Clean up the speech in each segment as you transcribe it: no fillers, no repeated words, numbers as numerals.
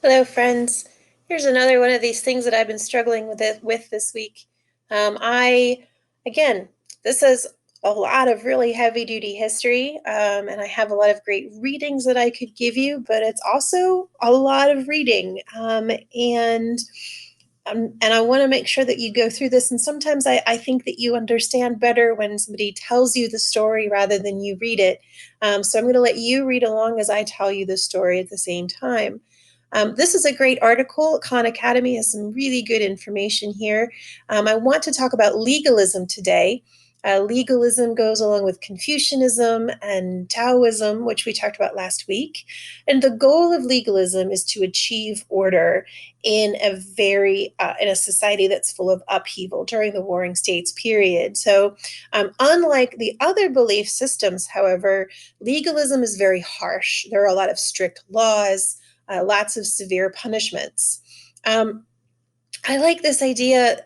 Hello, friends. Here's another one of these things that I've been struggling with this week. Again, this is a lot of really heavy duty history, and I have a lot of great readings that I could give you, but it's also a lot of reading. And I want to make sure that you go through this. And sometimes I think that you understand better when somebody tells you the story rather than you read it. So I'm going to let you read along as I tell you the story at the same time. This is a great article. Khan Academy has some really good information here. I want to talk about legalism today. Legalism goes along with Confucianism and Taoism, which we talked about last week. And the goal of legalism is to achieve order in a society that's full of upheaval during the Warring States period. So, unlike the other belief systems, however, legalism is very harsh. There are a lot of strict laws, lots of severe punishments. Um, I like this idea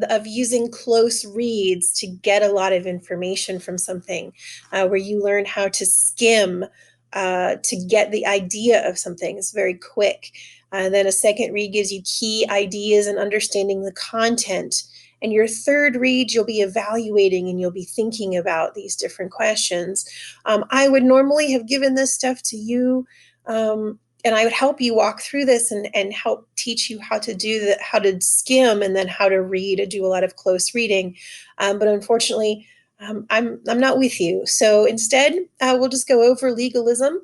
of using close reads to get a lot of information from something, where you learn how to skim to get the idea of something. It's very quick. And then a second read gives you key ideas and understanding the content. And your third read, you'll be evaluating and you'll be thinking about these different questions. I would normally have given this stuff to you. And I would help you walk through this and help teach you how to do that, how to skim, and then how to read and do a lot of close reading. But unfortunately, I'm not with you. So instead, we'll just go over legalism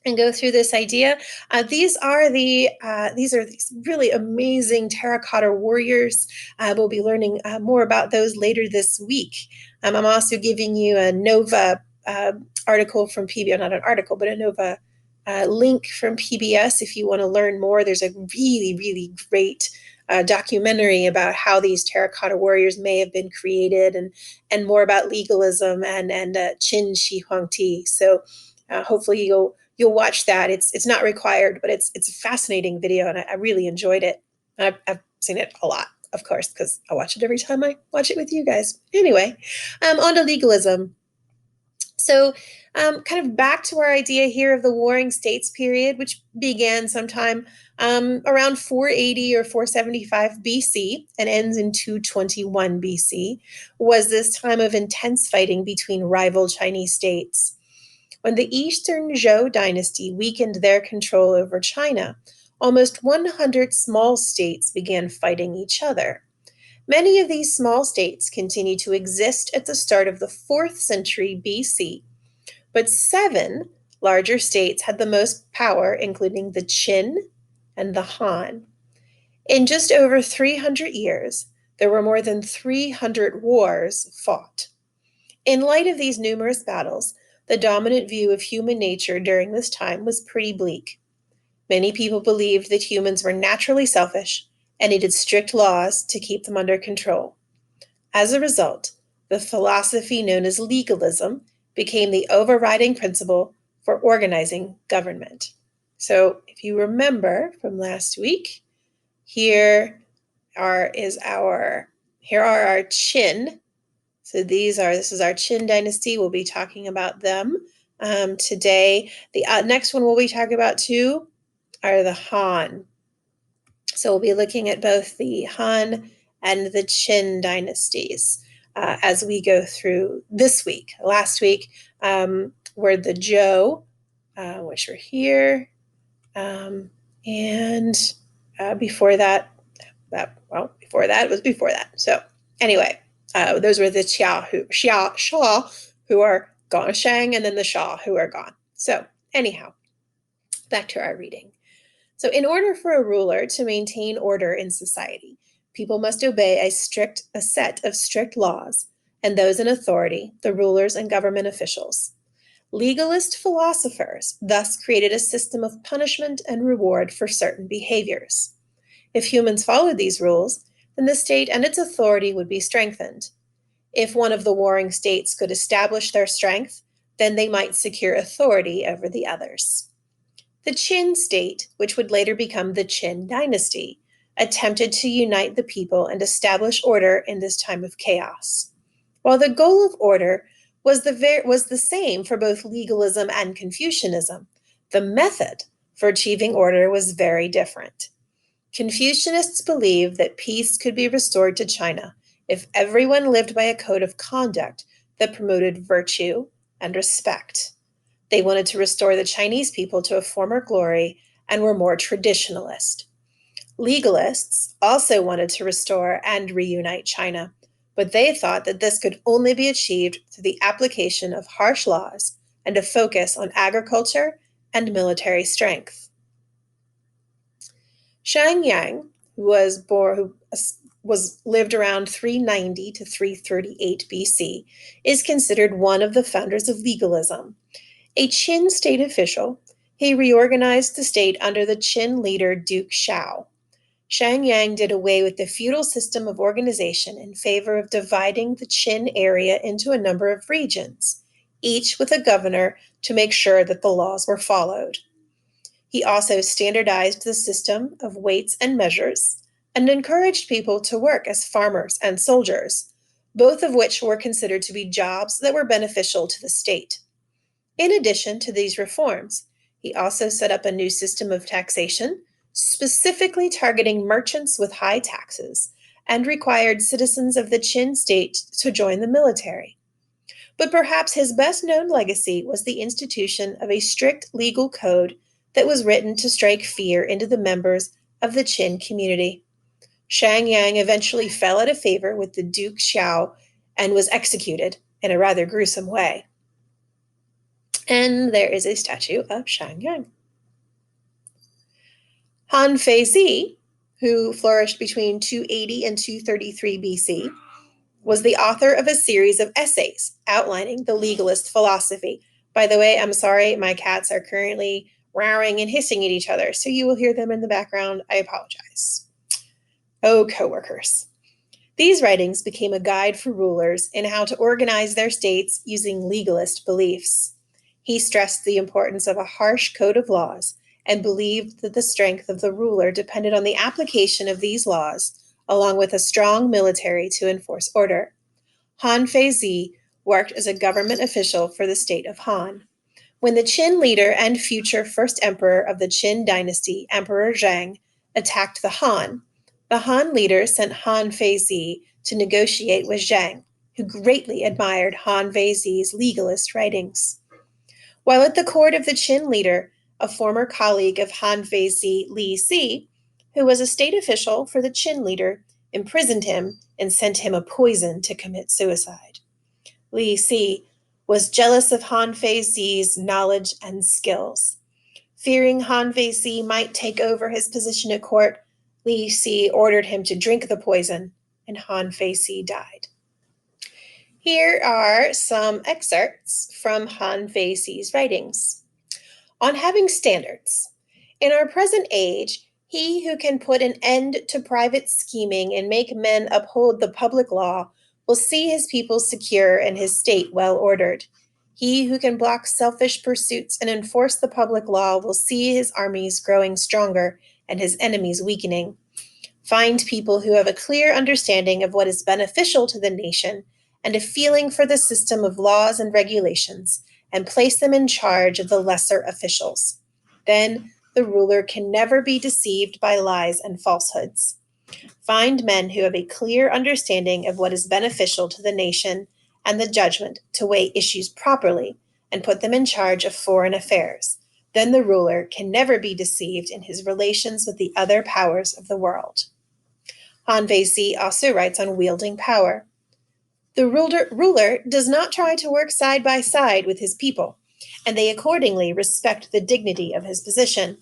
and go through this idea. These are these really amazing terracotta warriors. We'll be learning more about those later this week. I'm also giving you a Nova article from PBS, not an article, but a Nova link from PBS if you want to learn more. There's a really, really great documentary about how these terracotta warriors may have been created, and more about legalism and Qin Shi Huangti. So hopefully you'll watch that. It's not required, but it's a fascinating video, and I really enjoyed it. I've seen it a lot, of course, because I watch it every time I watch it with you guys. Anyway, on to legalism. So, kind of back to our idea here of the Warring States period, which began sometime around 480 or 475 BC and ends in 221 BC, was this time of intense fighting between rival Chinese states. When the Eastern Zhou dynasty weakened their control over China, almost 100 small states began fighting each other. Many of these small states continued to exist at the start of the 4th century BC, but 7 larger states had the most power, including the Qin and the Han. In just over 300 years, there were more than 300 wars fought. In light of these numerous battles, the dominant view of human nature during this time was pretty bleak. Many people believed that humans were naturally selfish and needed strict laws to keep them under control. As a result, the philosophy known as legalism became the overriding principle for organizing government. So, if you remember from last week, here are is our here are our Qin. So this is our Qin dynasty. We'll be talking about them today. The next one we'll be talking about too are the Han. So we'll be looking at both the Han and the Qin dynasties as we go through this week. Last week were the Zhou, which are here, and before that, before that was before that. So anyway, those were the Xia, who are gone, Shang, and then the Sha, who are gone. So anyhow, back to our reading. So, in order for a ruler to maintain order in society, people must obey a set of strict laws, and those in authority, the rulers and government officials. Legalist philosophers thus created a system of punishment and reward for certain behaviors. If humans followed these rules, then the state and its authority would be strengthened. If one of the warring states could establish their strength, then they might secure authority over the others. The Qin state, which would later become the Qin dynasty, attempted to unite the people and establish order in this time of chaos. While the goal of order was the same for both legalism and Confucianism, the method for achieving order was very different. Confucianists believed that peace could be restored to China if everyone lived by a code of conduct that promoted virtue and respect. They wanted to restore the Chinese people to a former glory and were more traditionalist. Legalists also wanted to restore and reunite China, but they thought that this could only be achieved through the application of harsh laws and a focus on agriculture and military strength. Shang Yang, who lived around 390 to 338 BC, is considered one of the founders of legalism. A Qin state official, he reorganized the state under the Qin leader Duke Xiao. Shang Yang did away with the feudal system of organization in favor of dividing the Qin area into a number of regions, each with a governor to make sure that the laws were followed. He also standardized the system of weights and measures and encouraged people to work as farmers and soldiers, both of which were considered to be jobs that were beneficial to the state. In addition to these reforms, he also set up a new system of taxation, specifically targeting merchants with high taxes, and required citizens of the Qin state to join the military. But perhaps his best known legacy was the institution of a strict legal code that was written to strike fear into the members of the Qin community. Shang Yang eventually fell out of favor with the Duke Xiao and was executed in a rather gruesome way. And there is a statue of Shang Yang. Han Feizi, who flourished between 280 and 233 BC, was the author of a series of essays outlining the legalist philosophy. By the way, I'm sorry, my cats are currently rowing and hissing at each other, so you will hear them in the background. I apologize. Oh, coworkers. These writings became a guide for rulers in how to organize their states using legalist beliefs. He stressed the importance of a harsh code of laws and believed that the strength of the ruler depended on the application of these laws, along with a strong military to enforce order. Han Feizi worked as a government official for the state of Han. When the Qin leader and future first emperor of the Qin dynasty, Emperor Zheng, attacked the Han leader sent Han Feizi to negotiate with Zheng, who greatly admired Han Feizi's legalist writings. While at the court of the Qin leader, a former colleague of Han Feizi, Li Si, who was a state official for the Qin leader, imprisoned him and sent him a poison to commit suicide. Li Si was jealous of Han Feizi's knowledge and skills. Fearing Han Feizi might take over his position at court, Li Si ordered him to drink the poison, and Han Feizi died. Here are some excerpts from Han Feizi's writings. On having standards. In our present age, he who can put an end to private scheming and make men uphold the public law will see his people secure and his state well ordered. He who can block selfish pursuits and enforce the public law will see his armies growing stronger and his enemies weakening. Find people who have a clear understanding of what is beneficial to the nation and a feeling for the system of laws and regulations, and place them in charge of the lesser officials. Then the ruler can never be deceived by lies and falsehoods. Find men who have a clear understanding of what is beneficial to the nation and the judgment to weigh issues properly and put them in charge of foreign affairs. Then the ruler can never be deceived in his relations with the other powers of the world. Han Feizi also writes on wielding power. The ruler does not try to work side by side with his people, and they accordingly respect the dignity of his position.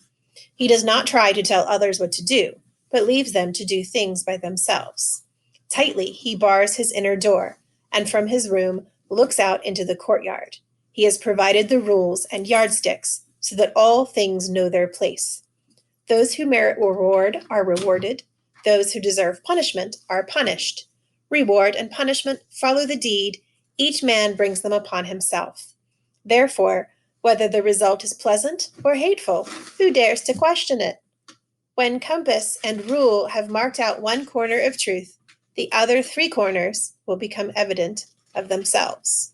He does not try to tell others what to do, but leaves them to do things by themselves. Tightly he bars his inner door, and from his room looks out into the courtyard. He has provided the rules and yardsticks so that all things know their place. Those who merit reward are rewarded. Those who deserve punishment are punished. Reward and punishment follow the deed. Each man brings them upon himself. Therefore, whether the result is pleasant or hateful, who dares to question it? When compass and rule have marked out one corner of truth, the other 3 corners will become evident of themselves.